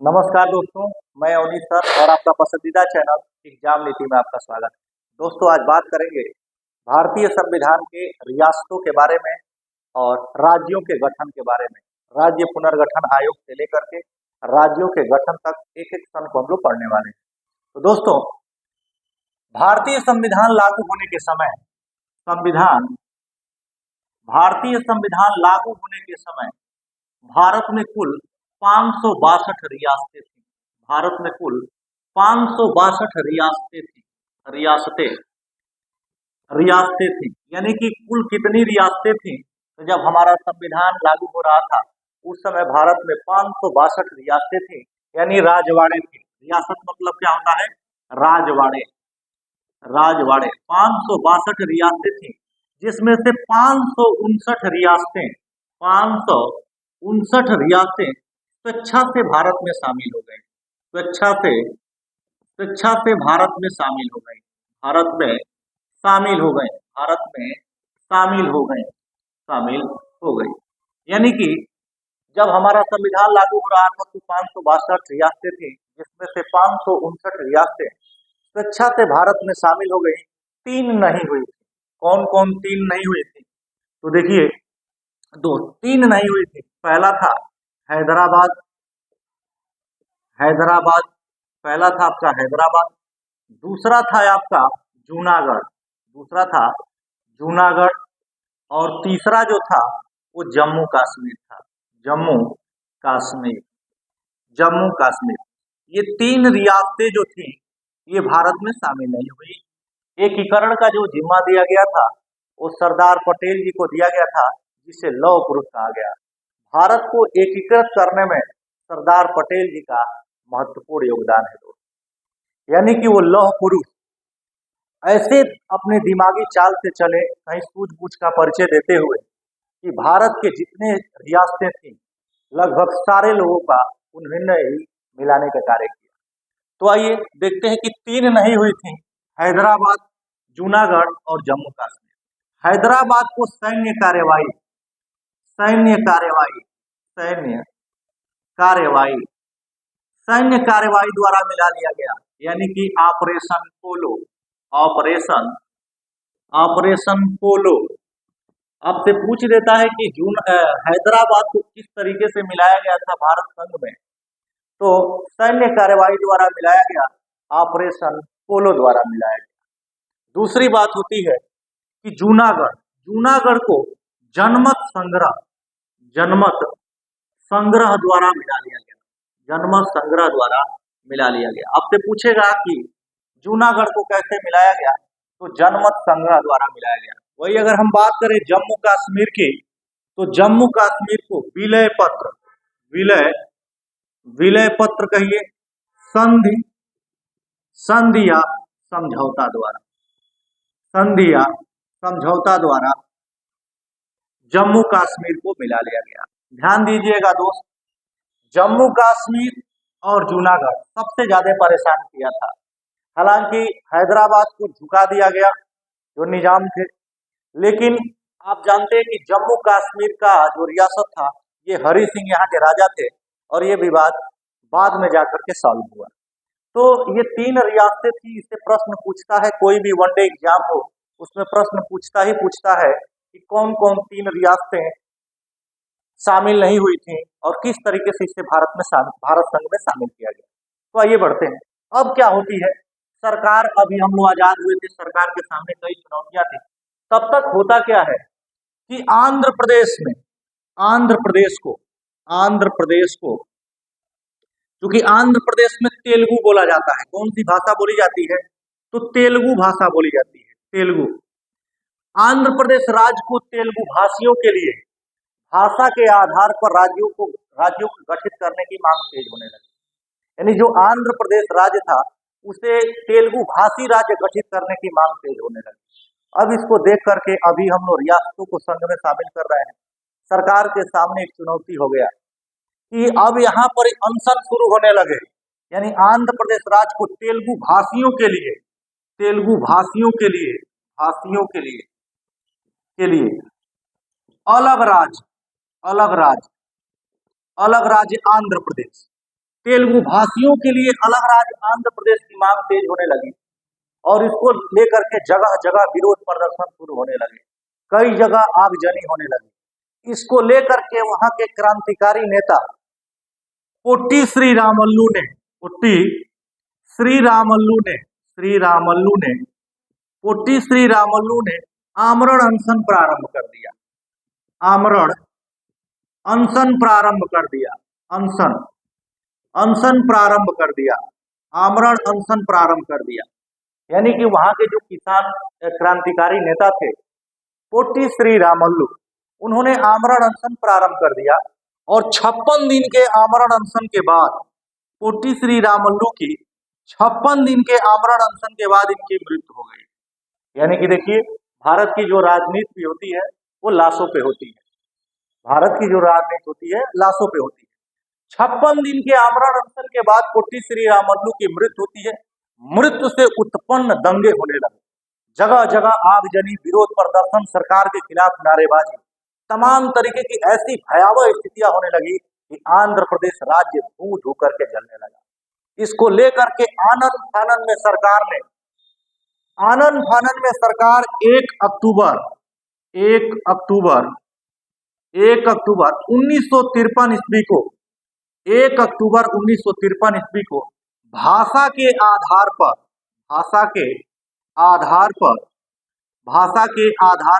नमस्कार दोस्तों, मैं अवनीत सर और आपका पसंदीदा चैनल एग्जाम नीति में आपका स्वागत है। दोस्तों, आज बात करेंगे भारतीय संविधान के रियासतों के बारे में और राज्यों के गठन के बारे में। राज्य पुनर्गठन आयोग से लेकर के राज्यों के गठन तक एक एक सन को हम लोग पढ़ने वाले हैं। तो दोस्तों, भारतीय संविधान लागू होने के समय संविधान भारतीय संविधान लागू होने के समय भारत में कुल 562 रियासतें थी। भारत में कुल 562 रियासतें रियासतें थी। यानी कि कुल कितनी रियासतें थी? तो जब हमारा संविधान लागू हो रहा था उस समय भारत में 562 रियासतें थी, यानी राजवाड़े थे। रियासत मतलब क्या होता है? राजवाड़े। राजवाड़े 562 रियासतें थी, जिसमें से 559 रियासतें स्वेच्छा से भारत में शामिल हो गए। स्वेच्छा से भारत में शामिल हो गए। भारत में शामिल हो गए। भारत में शामिल हो गए। शामिल हो गई। यानी कि जब हमारा संविधान लागू हो रहा था तो 562 रियासतें थी, जिसमें से 559 रियासतें स्वेच्छा से भारत में शामिल हो गई। 3 नहीं हुई थी। कौन कौन 3 नहीं हुई थी? तो देखिए, 3 नहीं हुई थी। पहला था हैदराबाद। हैदराबाद पहला था आपका हैदराबाद। दूसरा था आपका जूनागढ़। दूसरा था जूनागढ़। और तीसरा जो था वो जम्मू कश्मीर था। जम्मू कश्मीर। जम्मू कश्मीर। ये 3 रियासतें जो थी ये भारत में शामिल नहीं हुई। एकीकरण का जो जिम्मा दिया गया था वो सरदार पटेल जी को दिया गया था, जिसे लौह पुरुष कहा गया। भारत को एकीकृत करने में सरदार पटेल जी का महत्वपूर्ण योगदान है दोस्तों। यानी कि वो लौह पुरुष ऐसे अपने दिमागी चाल से चले, कहीं सूझबूझ का परिचय देते हुए, कि भारत के जितने रियासतें थी लगभग सारे लोगों का उन्होंने ही मिलाने का कार्य किया। तो आइए देखते हैं कि 3 नहीं हुई थी, हैदराबाद, जूनागढ़ और जम्मू कश्मीर। हैदराबाद को सैन्य कार्यवाही सैन्य कार्यवाही सैन्य कार्यवाही सैन्य कार्यवाही द्वारा मिला लिया गया, यानी कि ऑपरेशन पोलो। ऑपरेशन ऑपरेशन पोलो आपसे पूछ देता है कि हैदराबाद को किस तरीके से मिलाया गया था भारत संघ में, तो सैन्य कार्यवाही द्वारा मिलाया गया, ऑपरेशन पोलो द्वारा मिलाया गया। दूसरी बात होती है कि जूनागढ़ जूनागढ़ को जनमत संग्रह द्वारा मिला लिया गया। जनमत संग्रह द्वारा मिला लिया गया। आपसे पूछेगा कि जूनागढ़ को कैसे मिलाया गया, तो जनमत संग्रह द्वारा मिलाया गया। वही अगर हम बात करें जम्मू कश्मीर की, तो जम्मू कश्मीर को विलय पत्र कहिए, संधि या समझौता द्वारा जम्मू कश्मीर को मिला लिया गया। ध्यान दीजिएगा दोस्त, जम्मू कश्मीर और जूनागढ़ सबसे ज्यादा परेशान किया था। हालांकि हैदराबाद को झुका दिया गया जो निजाम थे, लेकिन आप जानते हैं कि जम्मू कश्मीर का जो रियासत था ये हरि सिंह यहाँ के राजा थे, और ये विवाद बाद में जाकर के सॉल्व हुआ। तो ये 3 रियासतें थी। इससे प्रश्न पूछता है, कोई भी वनडे एग्जाम हो उसमें प्रश्न पूछता है कि कौन कौन 3 रियासतें शामिल नहीं हुई थी और किस तरीके से इसे भारत संघ में शामिल किया गया। तो आइए बढ़ते हैं। अब क्या होती है, सरकार, अभी हम लोग आजाद हुए थे, सरकार के सामने कई चुनौतियां थी। तब तक होता क्या है कि आंध्र प्रदेश को क्योंकि आंध्र प्रदेश में तेलुगु बोला जाता है। कौन सी भाषा बोली जाती है? तो तेलुगु भाषा बोली जाती है। तेलुगु। आंध्र प्रदेश राज्य को तेलुगु भाषियों के लिए भाषा के आधार पर राज्यों को गठित करने की मांग तेज होने लगी। यानी जो आंध्र प्रदेश राज्य था उसे तेलुगु भाषी राज्य गठित करने की मांग तेज होने लगी। अब इसको देख करके अभी हम लोग रियासतों को संघ में शामिल कर रहे हैं। सरकार के सामने एक चुनौती हो गया कि अब यहाँ पर अनशन शुरू होने लगे। यानी आंध्र प्रदेश राज्य को तेलुगु भाषियों के लिए अलग राज्य आंध्र प्रदेश तेलुगु भाषियों के लिए अलग राज्य आंध्र प्रदेश की मांग तेज होने लगी और इसको लेकर के जगह जगह विरोध प्रदर्शन शुरू होने लगे, कई जगह आगजनी होने लगी। इसको लेकर के वहां के क्रांतिकारी नेता पोट्टी श्रीरामल्लू ने पोट्टी श्रीरामल्लू ने आमरण अनशन प्रारंभ कर दिया। आमरण अनशन प्रारंभ कर दिया। अनशन प्रारंभ कर दिया। आमरण अनशन प्रारंभ कर दिया। यानी कि वहां के जो किसान क्रांतिकारी नेता थे पोट्टी श्रीरामल्लू, उन्होंने आमरण अनशन प्रारंभ कर दिया और 56 दिन के आमरण अनशन के बाद पोट्टी श्रीरामल्लू की 56 दिन के आमरण अनशन के बाद इनकी मृत्यु हो गई। यानी कि देखिए, भारत की जो राजनीति होती है वो लाशों पे होती है। भारत की जो राजनीति होती है लाशों पे होती है। 56 दिन के आमरण अनशन के बाद पोट्टी श्रीरामल्लू की मृत्यु होती है। मृत्यु से उत्पन्न दंगे होने लगे, जगह जगह आगजनी, विरोध प्रदर्शन, सरकार के खिलाफ नारेबाजी, तमाम तरीके की ऐसी भयावह स्थितियां होने लगी कि आंध्र प्रदेश राज्य धू धू करके जलने लगा। इसको लेकर के आनन फानन में सरकार 1 अक्टूबर 1953 ईस्वी को 1 अक्टूबर 1953 ईस्वी को भाषा के आधार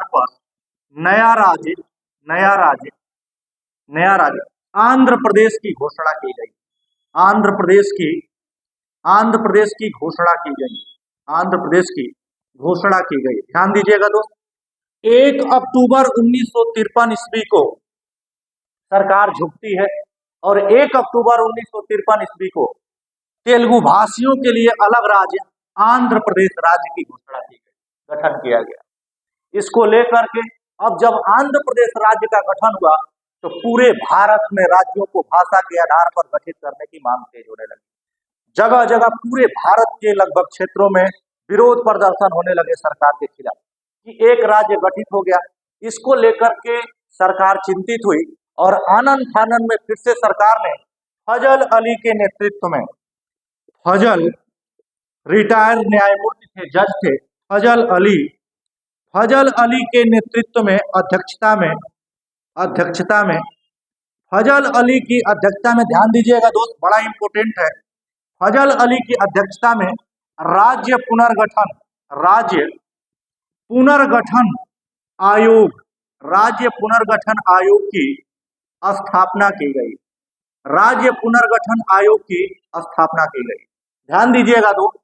पर नया राज्य आंध्र प्रदेश की घोषणा की गई। आंध्र प्रदेश की घोषणा की गई। ध्यान दीजिएगा दोस्त, 1 अक्टूबर 1953 ईस्वी को सरकार झुकती है और 1 अक्टूबर 1953 ईस्वी को तेलुगु भाषियों के लिए अलग राज्य आंध्र प्रदेश राज्य की घोषणा की गई, गठन किया गया। इसको लेकर के अब जब आंध्र प्रदेश राज्य का गठन हुआ तो पूरे भारत में राज्यों को भाषा के आधार पर गठित करने की मांग तेज होने लगी। जगह जगह पूरे भारत के लगभग क्षेत्रों में विरोध प्रदर्शन होने लगे सरकार के खिलाफ कि एक राज्य गठित हो गया। इसको लेकर के सरकार चिंतित हुई और आनन फानन में फिर से सरकार ने फजल अली के नेतृत्व में, फजल रिटायर्ड न्यायमूर्ति थे, जज थे, फजल अली के नेतृत्व में फजल अली की अध्यक्षता में, ध्यान दीजिएगा दोस्त, बड़ा इंपॉर्टेंट है, फजल अली की अध्यक्षता में राज्य पुनर्गठन आयोग की स्थापना की गई। ध्यान दीजिएगा दोस्त,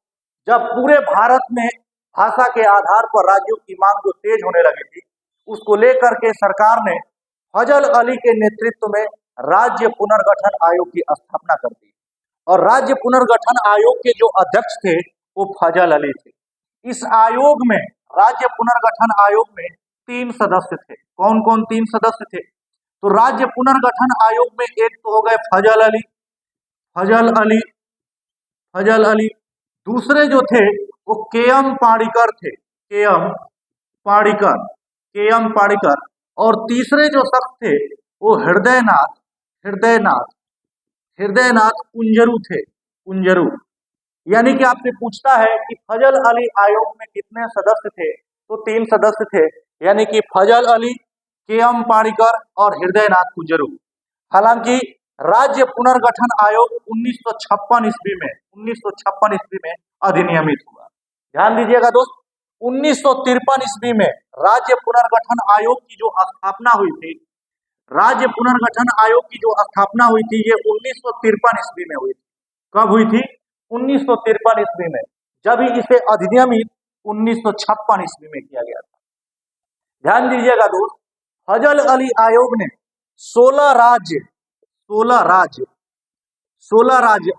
जब पूरे भारत में भाषा के आधार पर राज्यों की मांग जो तेज होने लगी थी, उसको लेकर के सरकार ने फजल अली के नेतृत्व में राज्य पुनर्गठन आयोग की स्थापना कर दी और राज्य पुनर्गठन आयोग के जो अध्यक्ष थे वो फजल अली थे। इस आयोग में, राज्य पुनर्गठन आयोग में 3 सदस्य थे। कौन कौन 3 सदस्य थे? तो राज्य पुनर्गठन आयोग में एक तो हो गए फजल अली, दूसरे जो थे वो के.एम. पाणिकर थे, के.एम. पाणिकर, और तीसरे जो शख्स थे वो हृदयनाथ कुंजरू। यानी कि आपसे पूछता है कि फजल अली आयोग में कितने सदस्य थे, तो 3 सदस्य थे, यानी कि फजल अली, के.एम. पाणिकर और हृदयनाथ कुंजरू। हालांकि राज्य पुनर्गठन आयोग 1956 ईस्वी में अधिनियमित हुआ। ध्यान दीजिएगा दोस्त, 1953 ईस्वी में राज्य पुनर्गठन आयोग की जो स्थापना हुई थी, ये 1953 ईस्वी में हुई थी। कब हुई थी? 1953 ईस्वी में, जब ही इसे अधिनियमित 1956 ईस्वी में किया गया था। ध्यान दीजिएगा दोस्त, फजल अली आयोग ने 16 राज्य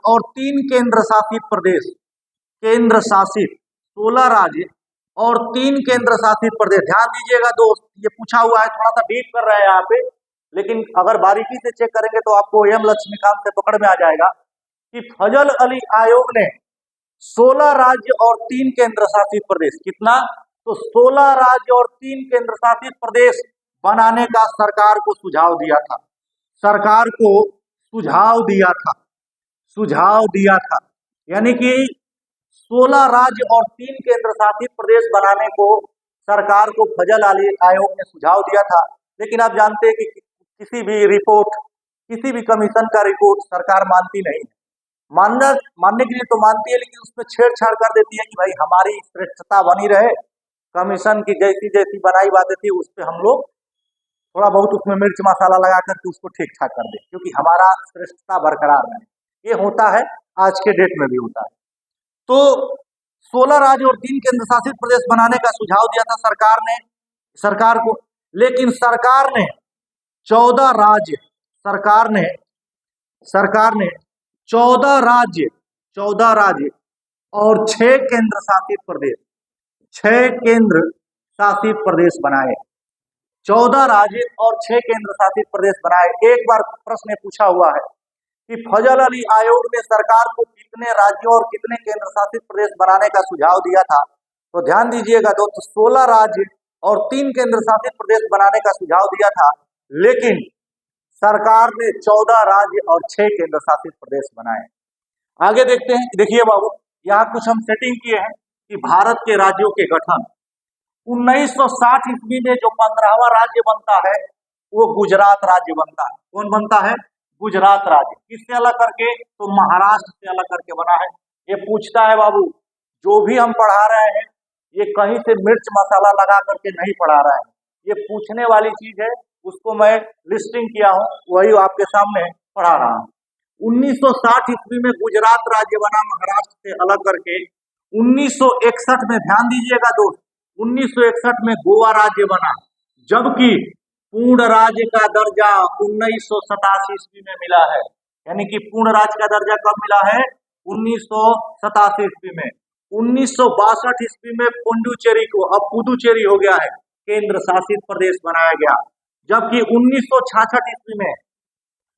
और 3 केंद्र शासित प्रदेश, 16 राज्य और 3 केंद्र शासित प्रदेश। ध्यान दीजिएगा दोस्त, ये पूछा हुआ है, थोड़ा सा डीप कर रहे हैं यहाँ पे, लेकिन अगर बारीकी से चेक करेंगे तो आपको एम लक्ष्मीकांत से पकड़ में आ जाएगा कि फजल अली आयोग ने 16 राज्य और 3 केंद्र शासित प्रदेश, कितना? तो 16 राज्य और 3 केंद्र शासित प्रदेश बनाने का सरकार को सुझाव दिया था। सुझाव दिया था, यानी कि 16 राज्य और 3 केंद्र शासित प्रदेश बनाने को सरकार को फजल अली आयोग ने सुझाव दिया था। लेकिन आप जानते हैं कि किसी भी रिपोर्ट, किसी भी कमीशन का रिपोर्ट सरकार मानती नहीं है। मानने के लिए तो मानती है, लेकिन उसमें छेड़छाड़ कर देती है कि भाई हमारी श्रेष्ठता बनी रहे, कमीशन की जैसी जैसी बनाई बातें थी उस पर हम लोग थोड़ा बहुत उसमें मिर्च मसाला लगा करके उसको ठीक ठाक कर दे, क्योंकि हमारा श्रेष्ठता बरकरार रहे। ये होता है, आज के डेट में भी होता है। तो 16 राज्य और 3 केंद्र शासित प्रदेश बनाने का सुझाव दिया था सरकार को, लेकिन सरकार ने 14 राज्य, सरकार ने 14 राज्य और 6 केंद्र शासित प्रदेश, 6 केंद्र शासित प्रदेश बनाए। 14 राज्य और 6 केंद्र शासित प्रदेश बनाए। एक बार प्रश्न पूछा हुआ है कि फजल अली आयोग ने सरकार को कितने राज्यों और कितने केंद्र शासित प्रदेश बनाने का सुझाव दिया था, तो ध्यान दीजिएगा दोस्तों, 16 राज्य और 3 केंद्र शासित प्रदेश बनाने का सुझाव दिया था, लेकिन सरकार ने 14 राज्य और 6 केंद्र शासित प्रदेश बनाए। आगे देखते हैं, देखिए बाबू, यहाँ कुछ हम सेटिंग किए हैं कि भारत के राज्यों के गठन। 1960 ईस्वी में जो 15वां राज्य बनता है वो गुजरात राज्य बनता है। कौन बनता है? गुजरात राज्य। किससे अलग करके? तो महाराष्ट्र से अलग करके बना है। ये पूछता है बाबू, जो भी हम पढ़ा रहे हैं ये कहीं से मिर्च मसाला लगा करके नहीं पढ़ा रहे हैं, ये पूछने वाली चीज है, उसको मैं लिस्टिंग किया हूँ, वही आपके सामने पढ़ा रहा हूँ। 1960 ईस्वी में गुजरात राज्य बना महाराष्ट्र से अलग करके। 1961 में, ध्यान दीजिएगा दोस्त, 1961 में गोवा राज्य बना, जबकि पूर्ण राज्य का दर्जा 1987 ईस्वी में मिला है। यानी कि पूर्ण राज्य का दर्जा कब मिला है? 1987 ईस्वी में। 1962 ईस्वी में पुडुचेरी को, अब पुदुचेरी हो गया है, केंद्र शासित प्रदेश बनाया गया। जबकि 1966 ईस्वी में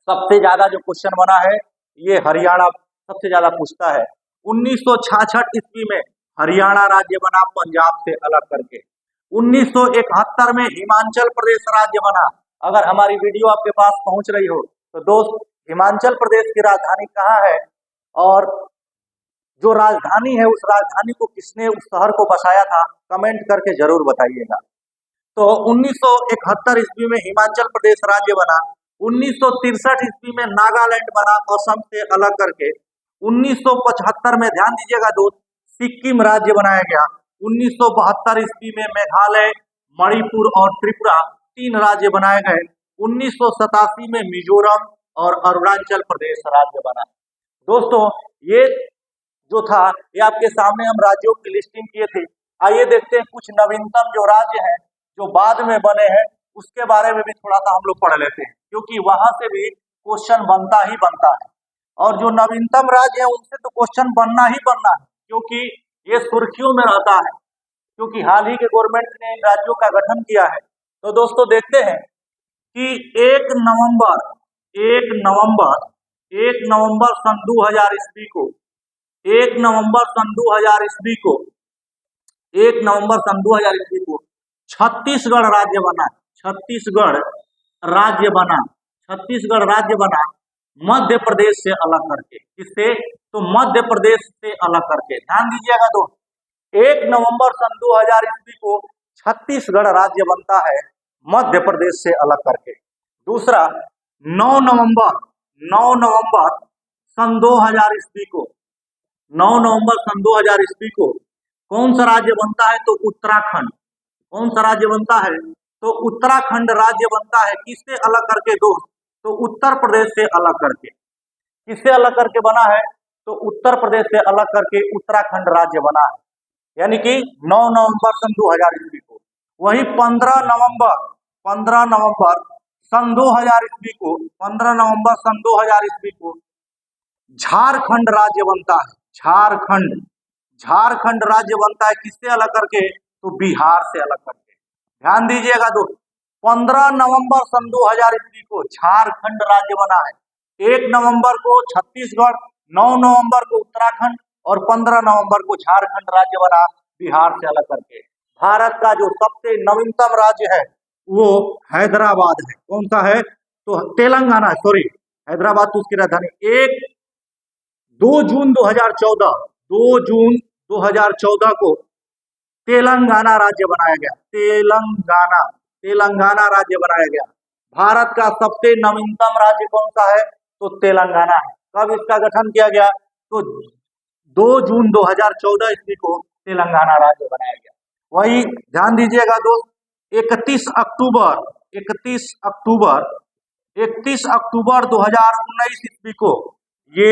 सबसे ज्यादा जो क्वेश्चन बना है ये हरियाणा सबसे ज्यादा पूछता है। 1966 ईस्वी में हरियाणा राज्य बना पंजाब से अलग करके। 1971 में हिमाचल प्रदेश राज्य बना। अगर हमारी वीडियो आपके पास पहुंच रही हो तो दोस्त, हिमाचल प्रदेश की राजधानी कहाँ है और जो राजधानी है उस राजधानी को किसने, उस शहर को बसाया था, कमेंट करके जरूर बताइएगा। तो 1971 ईस्वी में हिमाचल प्रदेश राज्य बना। 1963 ईस्वी में नागालैंड बना असम से अलग करके। 1975 में, ध्यान दीजिएगा दोस्त, सिक्किम राज्य बनाया गया। 1972 ईस्वी में मेघालय, मणिपुर और त्रिपुरा 3 राज्य बनाए गए। 1987 में मिजोरम और अरुणाचल प्रदेश राज्य बना। दोस्तों, ये जो था ये आपके सामने हम राज्यों की लिस्टिंग किए थे। आइए देखते हैं कुछ नवीनतम जो राज्य हैं जो बाद में बने हैं उसके बारे में भी थोड़ा सा हम लोग पढ़ लेते हैं, क्योंकि वहां से भी क्वेश्चन बनता ही बनता है। और जो नवीनतम राज्य है उनसे तो क्वेश्चन बनना ही बनना है, क्योंकि ये सुर्खियों में रहता है, क्योंकि हाल ही के गवर्नमेंट ने इन राज्यों का गठन किया है। तो दोस्तों देखते हैं कि 1 नवंबर सन 2000 ईस्वी को 1 नवंबर सन 2000 ईस्वी को 1 नवंबर सन 2000 ईस्वी को छत्तीसगढ़ राज्य बना। छत्तीसगढ़ राज्य बना। छत्तीसगढ़ राज्य बना मध्य प्रदेश से अलग करके। किससे? तो मध्य प्रदेश से अलग करके। ध्यान दीजिएगा दोस्त, 1 नवंबर सन 2000 ईस्वी को छत्तीसगढ़ राज्य बनता है मध्य प्रदेश से अलग करके। दूसरा, 9 नवंबर सन 2000 ईस्वी को 9 नवंबर सन 2000 ईस्वी को कौन सा राज्य बनता है? तो उत्तराखंड। कौन सा राज्य बनता है? तो उत्तराखंड राज्य बनता है। किससे अलग करके दोस्त? तो उत्तर प्रदेश से अलग करके। किससे अलग करके बना है? तो उत्तर प्रदेश से अलग करके उत्तराखंड राज्य बना है, यानी कि 9 नवंबर सन 2000 ईस्वी को। वही 15 नवंबर सन 2000 ईस्वी को 15 नवंबर सन 2000 ईस्वी को झारखंड राज्य बनता है। झारखंड राज्य बनता है। किससे अलग करके? तो बिहार से अलग करके। ध्यान दीजिएगा दोस्त, 15 नवंबर सन 2000 ईस्वी को झारखंड राज्य बना है। 1 नवंबर को छत्तीसगढ़, 9 नवंबर को उत्तराखंड और 15 नवंबर को झारखंड राज्य बना बिहार से अलग करके। भारत का जो सबसे नवीनतम राज्य है वो हैदराबाद है। कौन सा है? तो तेलंगाना, सॉरी, हैदराबाद तो उसकी राजधानी। 1 2 जून 2014 2 जून 2014 को तेलंगाना राज्य बनाया गया। तेलंगाना राज्य बनाया गया। भारत का सबसे नवीनतम राज्य कौन सा है? तो तेलंगाना है। कब इसका गठन किया गया? तो 2 जून 2014 ईस्वी को तेलंगाना राज्य बनाया गया। वही ध्यान दीजिएगा दोस्त, 31 अक्टूबर 2019 ईस्वी को ये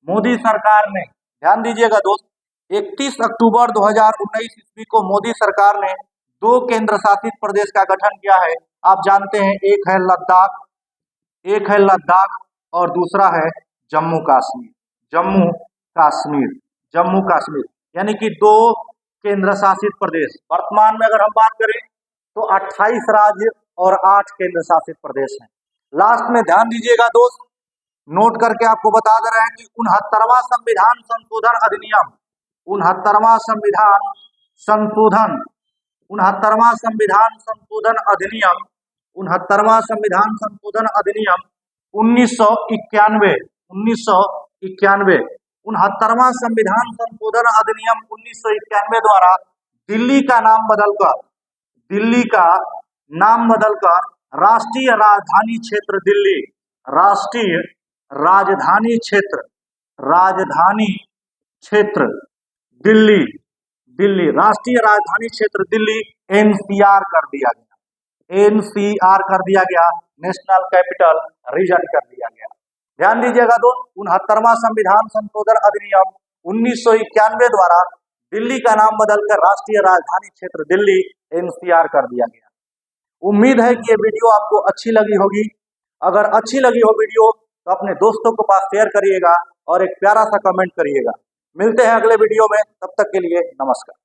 मोदी सरकार ने, ध्यान दीजिएगा दोस्त, 31 अक्टूबर 2019 ईस्वी को मोदी सरकार ने 2 केंद्र शासित प्रदेश का गठन किया है। आप जानते हैं, एक है लद्दाख और दूसरा है जम्मू कश्मीर, यानी कि 2 केंद्र शासित प्रदेश। वर्तमान में अगर हम बात करें तो 28 राज्य और 8 केंद्र शासित प्रदेश हैं। लास्ट में ध्यान दीजिएगा दोस्त, नोट करके आपको बता दे रहे हैं कि 69वां संविधान संशोधन अधिनियम 69वां संविधान संशोधन अधिनियम 1991 69वां संविधान संशोधन अधिनियम 1991 द्वारा दिल्ली का नाम बदलकर राष्ट्रीय राजधानी क्षेत्र दिल्ली एनसीआर कर दिया गया। नेशनल कैपिटल रीजन कर दिया गया। ध्यान दीजिएगा दोस्त, 69वां संविधान संशोधन अधिनियम 1991 द्वारा दिल्ली का नाम बदलकर राष्ट्रीय राजधानी क्षेत्र दिल्ली एनसीआर कर दिया गया। उम्मीद है कि ये वीडियो आपको अच्छी लगी होगी। अगर अच्छी लगी हो वीडियो तो अपने दोस्तों को पास शेयर करिएगा और एक प्यारा सा कमेंट करिएगा। मिलते हैं अगले वीडियो में, तब तक के लिए नमस्कार।